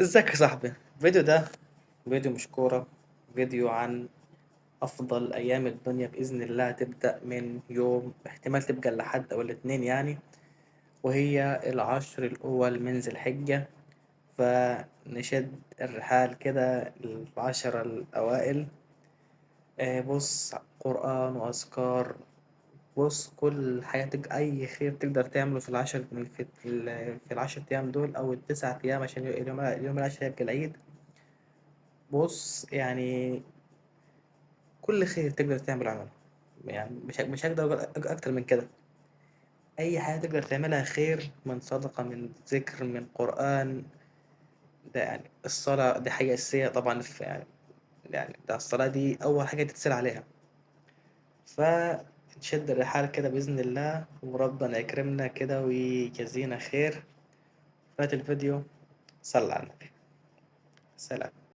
ازيك يا صاحبي؟ الفيديو ده فيديو مش كورة، فيديو عن أفضل أيام الدنيا بإذن الله. تبدأ من يوم احتمال تبقى الأحد أو الاتنين يعني، وهي العشر الأول من ذي الحجة. فنشد الرحال كده العشرة الأوائل. بص، قرآن وأذكار. بص، كل حاجة أي خير تقدر تعمله في العشر في العشر أيام دول أو التسعة أيام، عشان اليوم العاشر هيبقى العيد. بص يعني كل خير تقدر تعمل عمله، يعني مش هقدر أقول أكتر من كده. أي حاجة تقدر تعملها خير، من صدقة، من ذكر، من قرآن. ده يعني الصلاة دي حاجة أساسية طبعا، في يعني ده الصلاة دي أول حاجة تتسال عليها. فنشد الرحال كده بإذن الله، وربنا يكرمنا كده ويجزينا خير. فات الفيديو، صلى على النبي. سلام.